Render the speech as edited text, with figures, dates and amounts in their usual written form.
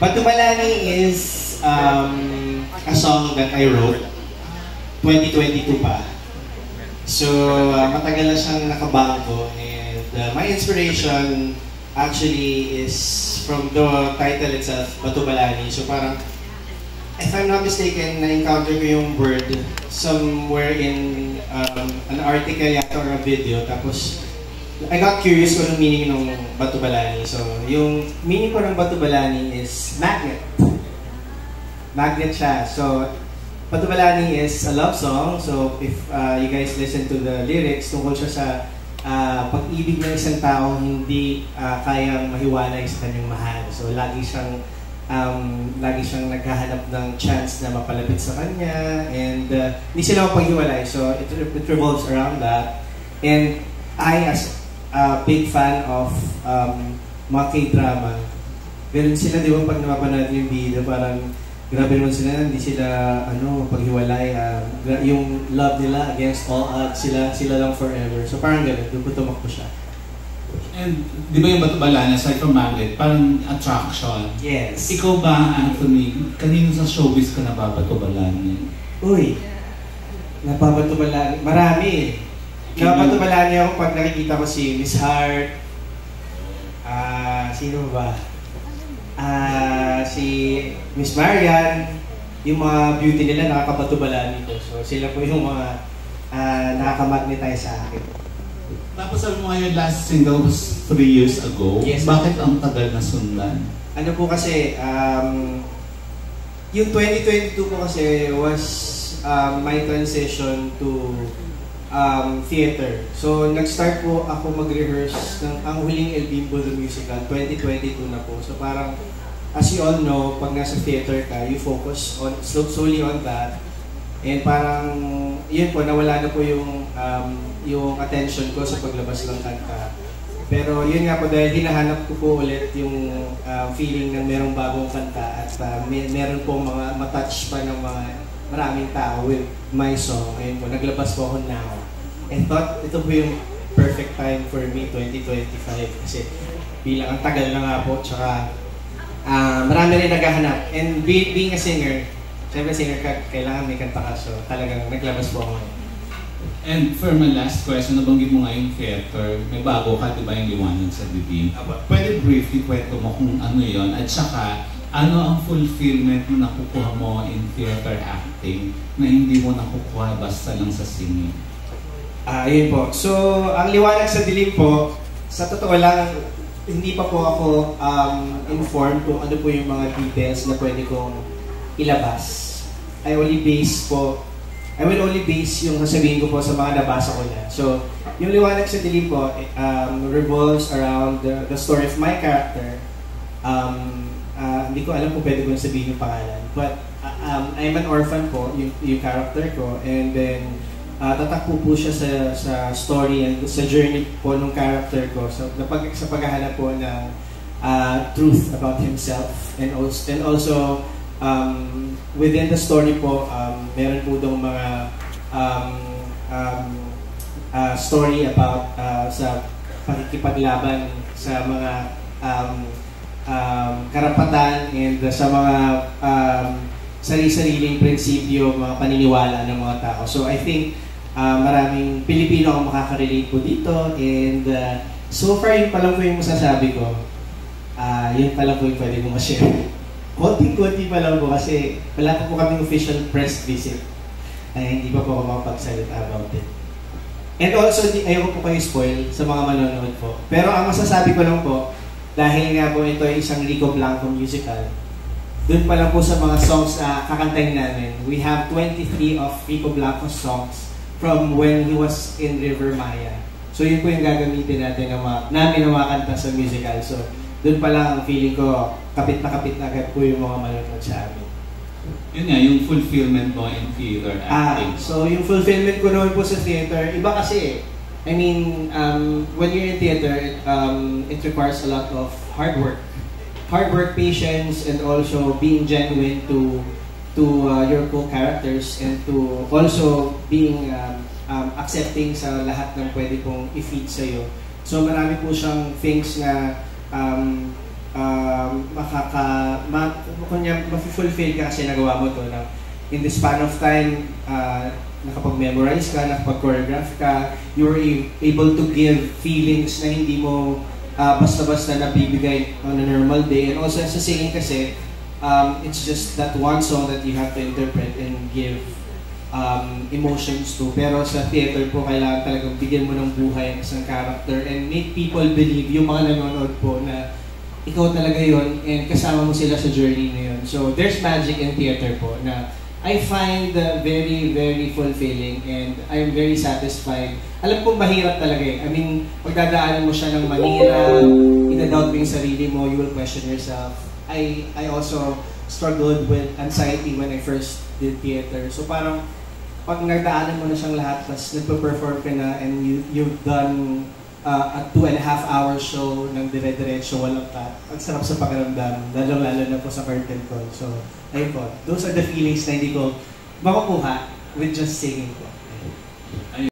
Batubalani is a song that I wrote 2022 pa. So, matagal na siyang nakabangko and my inspiration actually is from the title itself, Batubalani. So parang, if I'm not mistaken, na-encounter ko yung word somewhere in an article yata or a video. Tapos, I got curious kung anong meaning ng Batubalani. So, yung meaning ko ng Batubalani is magnet. Magnet siya. So, Batubalani is a love song. So, if you guys listen to the lyrics, tungkol siya sa pag-ibig ng isang tao hindi kayang mahiwalay sa kanyang mahal. So, lagi siyang naghahanap ng chance na mapalapit sa kanya and hindi sila mapaghiwalay. So, it revolves around that. And I, as a big fan of mga K-drama, ganun sila, di ba, pag napapanood yung video, parang grabe naman sila, hindi sila paghiwalay, yung love nila against all odds, sila lang forever. So parang ganun, doon ko tumakbo siya. And di ba yung Batubalani, aside from magnet, parang attraction? Yes. Ikaw ba, Anthony, kanino sa showbiz ka nababatubalani? Uy, nababatubalani, marami. Nababatubalani ako pag nakikita ko si Miss Heart, sino ba? Si Miss Marian, yung mga beauty nila nakakabatubalani ko. So sila po yung mga nakakamagnetize sa akin. Tapos sabi mo ngayon, last single was 3 years ago. Yes. Bakit ang tagal na sundan? Ano po kasi, yung 2022 ko kasi was my transition to theater. So nag-start po ako mag-rehearse ng ang huling El Bimbo the Musical, 2022 na po. So parang, as you all know, pag nasa theater ka, you focus on solely on that. And parang, yun po, nawala na po yung attention ko sa paglabas ng kanta. Pero yun nga po, dahil hinahanap ko po ulit yung feeling ng merong bagong kanta at meron po mga matouch pa ng mga maraming tao with my song. Ayun po, naglabas po ako now. And thought, ito po yung perfect time for me, 2025. Kasi bilang ang tagal na nga po, tsaka marami rin naghahanap. And being a singer, siyempre singer ka, kailangan may kanta ka. So talagang naglabas po ako ngayon. And for my last question, nabanggit mo nga yung theater, may bago ka, di ba, yung Liwanag sa Dilim? Pwede briefly kwento mo kung ano yon at saka ano ang fulfillment na nakukuha mo in theater acting na hindi mo nakukuha basta lang sa singing? Yun po. So, ang Liwanag sa Dilim po, sa totoo lang, hindi pa po ako informed kung ano po yung mga details na pwede kong ilabas. I will only base yung sasabihin ko po sa mga nabasa ko na. So, yung Liwanag sa Dilim po, revolves around the story of my character. Hindi ko alam kung pwede ko sabihin yung pangalan. But, I'm an orphan po, yung character ko. And then, tatakbo po siya sa story and sa journey po ng character ko. So, sa paghahanap po ng truth about himself. And also within the story po, meron po dong mga story about sa pakikipaglaban sa mga karapatan and sa mga sarili-sariling prinsipyo, mga paniniwala ng mga tao. So I think maraming Pilipino ang makaka-relate po dito and so far yun pa lang po yung masasabi ko. Yun pa lang po yung pwede ko ma-share. Konti-konti pa lang po kasi wala pa po kaming official press visit. Hindi pa po ako makapagsalita about it. And also, ayoko po kayo spoil sa mga manonood po. Pero ang masasabi ko lang po, dahil nga po ito ay isang Rico Blanco musical, dun pa lang po sa mga songs na kakantahin namin, we have 23 of Rico Blanco songs from when he was in River Maya. So yun po yung gagamitin natin namin na makanta sa musical. So dun pa lang ang feeling ko, kapit na agad po yung mga manonood sa amin. Yun nga, yung fulfillment mo in theater acting. So yung fulfillment ko naman po sa theater, iba kasi I mean, when you're in theater, it requires a lot of hard work, patience, and also being genuine to your co-characters and to also being accepting sa lahat ng pwede pong i-feed sa'yo. So marami po siyang things na ma-fulfill ka kasi nagawa mo to na in the span of time, nakapag-memorize ka, nakapag-choreograph ka, you were able to give feelings na hindi mo basta-basta nabibigay on a normal day. And also sa singing kasi, it's just that one song that you have to interpret and give emotions to. Pero sa theater po, kailangan talagang bigyan mo ng buhay ang isang character and make people believe, yung mga nanonood po, na ikaw talaga yon and kasama mo sila sa journey na yun. So there's magic in theater po na I find very, very fulfilling and I'm very satisfied. Alam kong mahirap talaga eh. I mean, pagdadaanan mo siya ng mahirap, ina-doubt mo yung sarili mo, you will question yourself. I also struggled with anxiety when I first did theater. So parang, pag nagdaanan mo na siyang lahat, tapos nagpo-perform ka na and you've done a 2.5-hour show ng dire-diretso, walang cut. Ang sarap sa pakiramdam, lalo-lalo na po sa curtain call. So, ayun po. Those are the feelings na hindi ko makukuha with just singing po.